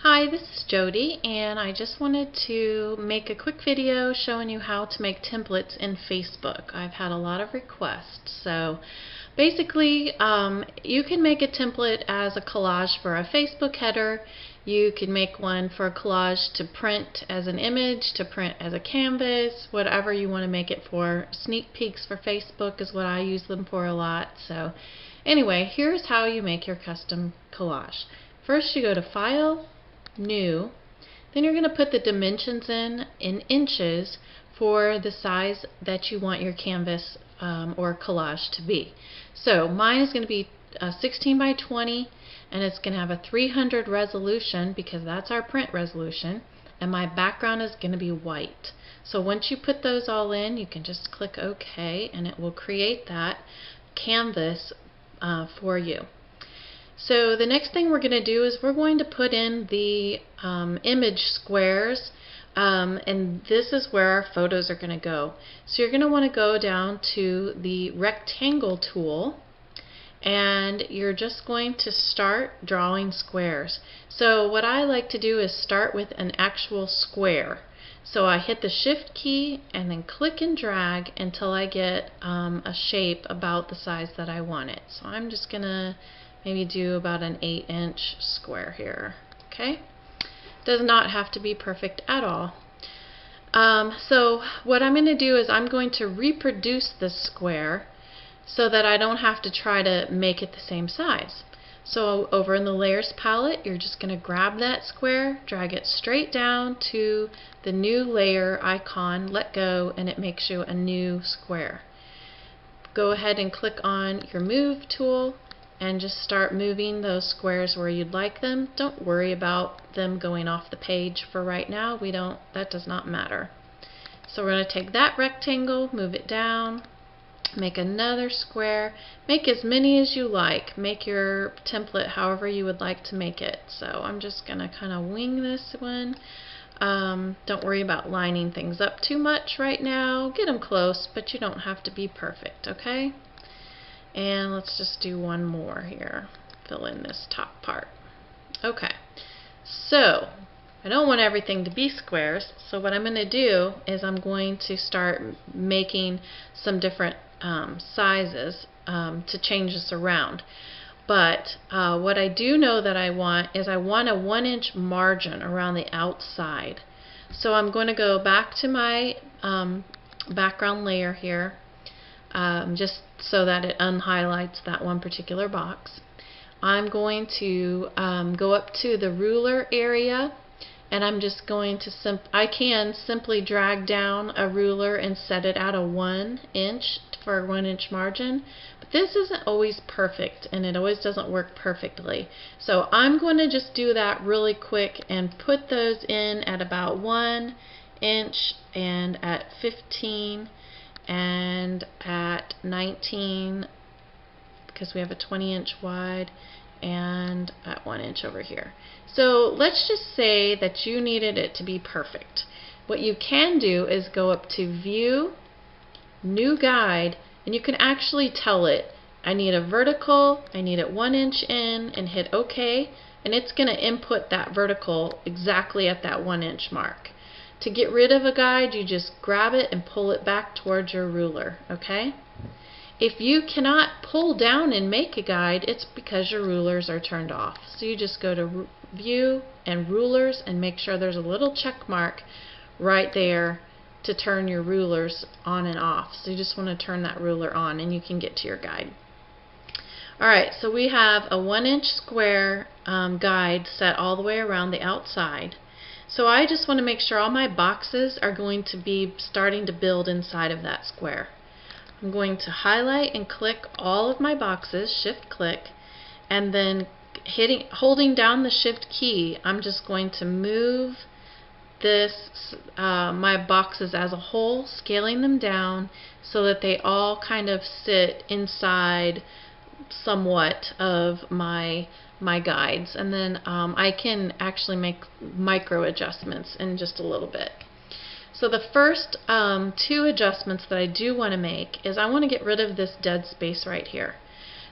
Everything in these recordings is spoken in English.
Hi, this is Jody, and I just wanted to make a quick video showing you how to make templates in Facebook. I've had a lot of requests. So basically, you can make a template as a collage for a Facebook header. You can make one for a collage to print as an image, to print as a canvas, whatever you want to make it for. Sneak peeks for Facebook is what I use them for a lot. So anyway, here's how you make your custom collage. First, you go to File, New, then you're going to put the dimensions in inches for the size that you want your canvas or collage to be. So mine is going to be 16 by 20, and it's going to have a 300 resolution because that's our print resolution, and my background is going to be white. So once you put those all in, you can just click OK, and it will create that canvas for you. So the next thing we're going to do is we're going to put in the image squares, and this is where our photos are going to go. So you're going to want to go down to the rectangle tool, and you're just going to start drawing squares. So what I like to do is start with an actual square. So I hit the Shift key and then click and drag until I get a shape about the size that I want it. So I'm just going to maybe do about an 8-inch square here. Okay? Does not have to be perfect at all. So what I'm going to do is I'm going to reproduce this square so that I don't have to try to make it the same size. So over in the Layers palette, you're just going to grab that square, drag it straight down to the new layer icon, let go, and it makes you a new square. Go ahead and click on your Move tool and just start moving those squares where you'd like them. Don't worry about them going off the page for right now. That does not matter. So we're going to take that rectangle, move it down, make another square, make as many as you like. Make your template however you would like to make it. So I'm just going to kind of wing this one. Don't worry about lining things up too much right now. Get them close, but you don't have to be perfect, okay? And let's just do one more here. Fill in this top part. Okay, so I don't want everything to be squares, so what I'm going to do is I'm going to start making some different sizes to change this around. But what I do know that I want is I want a 1-inch margin around the outside. So I'm going to go back to my background layer here, just so that it unhighlights that one particular box. I'm going to go up to the ruler area, and I'm just going to I can simply drag down a ruler and set it at a 1 inch for a 1-inch margin, but this isn't always perfect, and it always doesn't work perfectly. So I'm going to just do that really quick and put those in at about 1 inch and at 15 and at 19, because we have a 20-inch wide, and at 1 inch over here. So let's just say that you needed it to be perfect. What you can do is go up to View, New Guide, and you can actually tell it, I need a vertical, I need it 1 inch in, and hit OK, and it's going to input that vertical exactly at that 1 inch mark. To get rid of a guide, you just grab it and pull it back towards your ruler, okay? If you cannot pull down and make a guide, it's because your rulers are turned off. So you just go to View and Rulers and make sure there's a little check mark right there to turn your rulers on and off. So you just want to turn that ruler on and you can get to your guide. Alright, so we have a 1-inch square guide set all the way around the outside. So I just want to make sure all my boxes are going to be starting to build inside of that square. I'm going to highlight and click all of my boxes, Shift click, and then holding down the Shift key, I'm just going to move my boxes as a whole, scaling them down so that they all kind of sit inside somewhat of my guides, and then I can actually make micro adjustments in just a little bit. So the first 2 adjustments that I do want to make is I want to get rid of this dead space right here.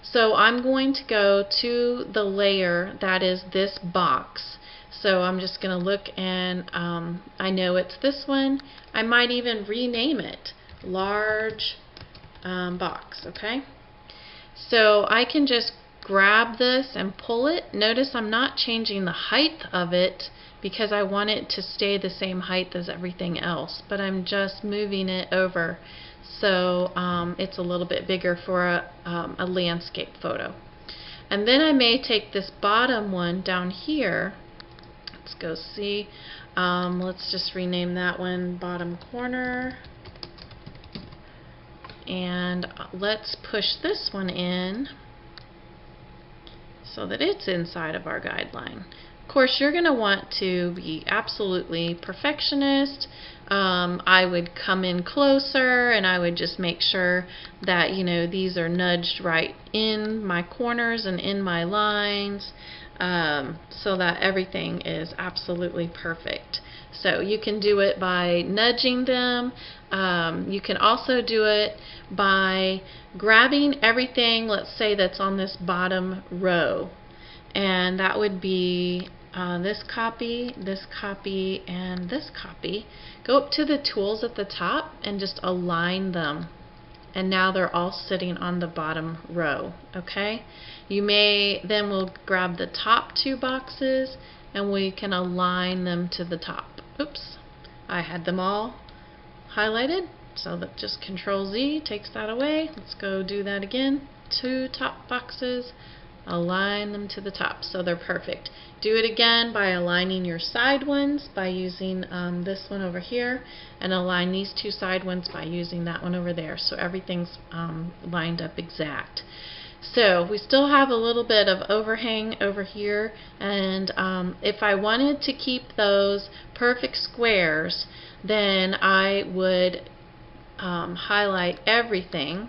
So I'm going to go to the layer that is this box. So I'm just going to look, and I know it's this one. I might even rename it large box, okay? So I can just grab this and pull it. Notice I'm not changing the height of it because I want it to stay the same height as everything else, but I'm just moving it over so it's a little bit bigger for a landscape photo. And then I may take this bottom one down here. Let's go see. Let's just rename that one bottom corner. And let's push this one in so that it's inside of our guideline. Of course, you're going to want to be absolutely perfectionist. I would come in closer and I would just make sure that, these are nudged right in my corners and in my lines, so that everything is absolutely perfect. So you can do it by nudging them. You can also do it by grabbing everything, let's say, that's on this bottom row. And that would be this copy, and this copy. Go up to the tools at the top and just align them. And now they're all sitting on the bottom row, okay? Then we'll grab the top two boxes and we can align them to the top. Oops, I had them all highlighted, so that just Control Z takes that away. Let's go do that again. Two top boxes, align them to the top so they're perfect. Do it again by aligning your side ones by using this one over here, and align these two side ones by using that one over there, so everything's lined up exact. So we still have a little bit of overhang over here, and if I wanted to keep those perfect squares, then I would highlight everything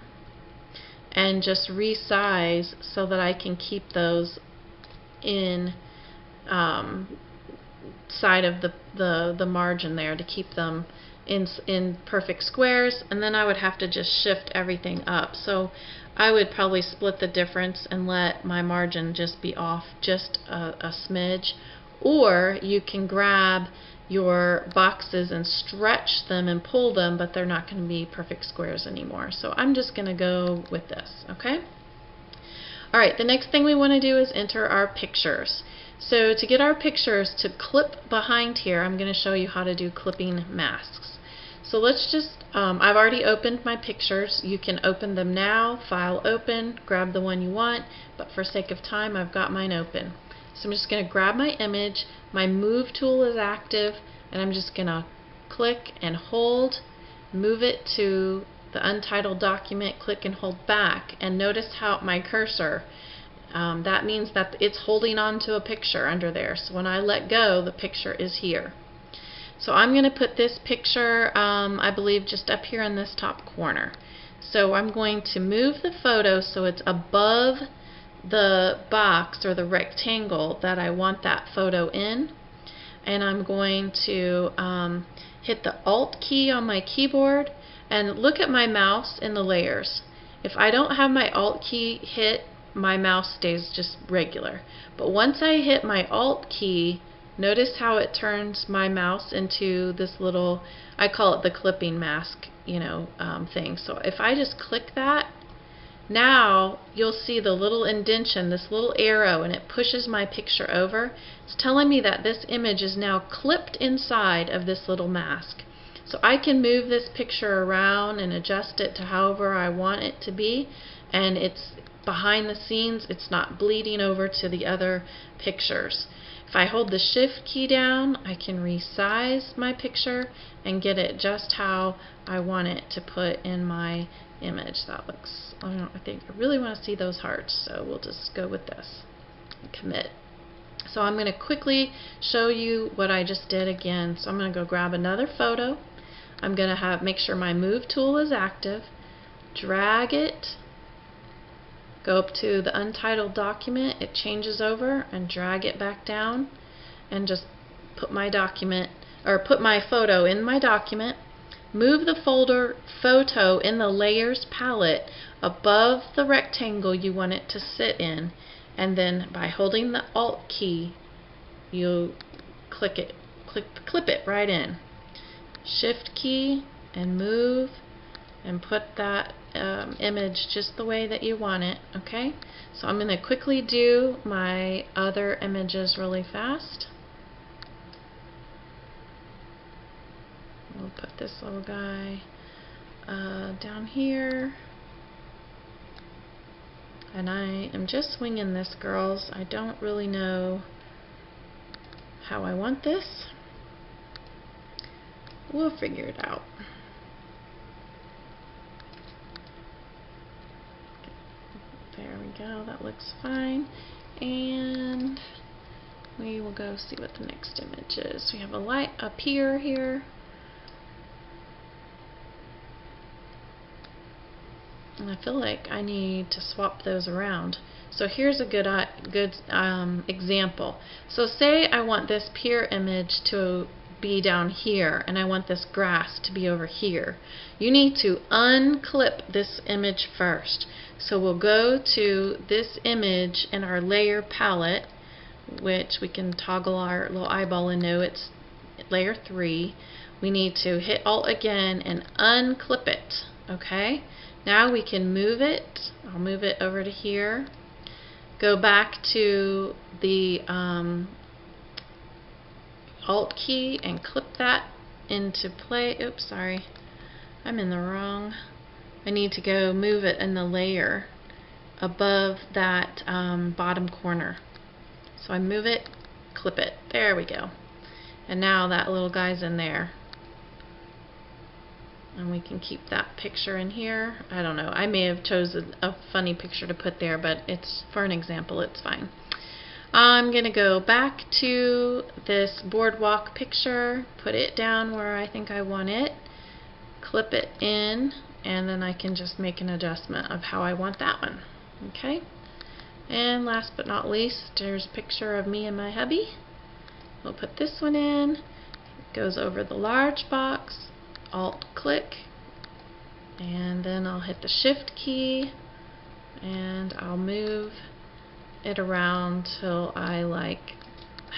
and just resize so that I can keep those in side of the margin there, to keep them in perfect squares. And then I would have to just shift everything up. So I would probably split the difference and let my margin just be off just a smidge. Or you can grab your boxes and stretch them and pull them, but they're not going to be perfect squares anymore. So I'm just going to go with this, okay? Alright, the next thing we want to do is enter our pictures. So to get our pictures to clip behind here, I'm going to show you how to do clipping masks. So let's just, I've already opened my pictures. You can open them now, File Open, grab the one you want, but for sake of time I've got mine open. So I'm just going to grab my image, my Move tool is active, and I'm just going to click and hold, move it to the untitled document, click and hold back, and notice how my cursor, that means that it's holding on to a picture under there. So when I let go, the picture is here. So I'm going to put this picture, I believe, just up here in this top corner. So I'm going to move the photo so it's above the box or the rectangle that I want that photo in, and I'm going to hit the Alt key on my keyboard and look at my mouse in the layers. If I don't have my Alt key hit, my mouse stays just regular, but once I hit my Alt key, notice how it turns my mouse into this little, I call it the clipping mask, thing. So if I just click that, now you'll see the little indentation, this little arrow, and it pushes my picture over. It's telling me that this image is now clipped inside of this little mask. So I can move this picture around and adjust it to however I want it to be, and it's behind the scenes, it's not bleeding over to the other pictures. If I hold the Shift key down, I can resize my picture and get it just how I want it to put in my image. That looks, I think I really want to see those hearts, so we'll just go with this and commit. So I'm going to quickly show you what I just did again. So I'm going to go grab another photo. I'm going to make sure my Move tool is active, drag it, go up to the untitled document, it changes over, and drag it back down, and just put my document, or put my photo in my document. Move the photo in the Layers palette above the rectangle you want it to sit in, and then by holding the Alt key, you clip it right in. Shift key and move and put that image just the way that you want it. Okay, so I'm going to quickly do my other images really fast. We'll put this little guy down here. And I am just winging this, girls. I don't really know how I want this. We'll figure it out. There we go. That looks fine. And we will go see what the next image is. We have a light up here. And I feel like I need to swap those around. So here's a good example. So say I want this pier image to be down here and I want this grass to be over here. You need to unclip this image first. So we'll go to this image in our layer palette, which we can toggle our little eyeball and know it's layer 3. We need to hit Alt again and unclip it. Okay? Now we can move it. I'll move it over to here. Go back to the Alt key and clip that into play. Oops, sorry. I'm in the wrong. I need to go move it in the layer above that bottom corner. So I move it, clip it. There we go. And now that little guy's in there. And we can keep that picture in here. I don't know. I may have chosen a funny picture to put there, but it's for an example. It's fine. I'm going to go back to this boardwalk picture, put it down where I think I want it, clip it in, and then I can just make an adjustment of how I want that one. Okay. And last but not least, there's a picture of me and my hubby. We'll put this one in. It goes over the large box. Alt click, and then I'll hit the Shift key and I'll move it around till I like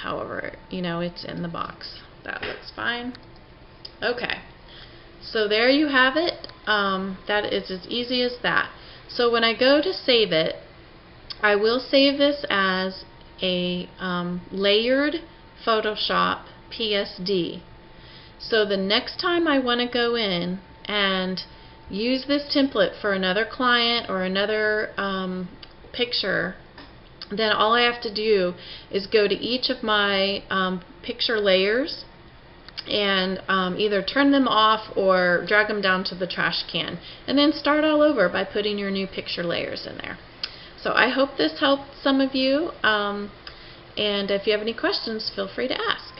however it's in the box. That looks fine. Okay, so there you have it. That is as easy as that. So when I go to save it, I will save this as a layered Photoshop PSD. So the next time I want to go in and use this template for another client or another picture, then all I have to do is go to each of my picture layers and either turn them off or drag them down to the trash can, and then start all over by putting your new picture layers in there. So I hope this helped some of you, and if you have any questions, feel free to ask.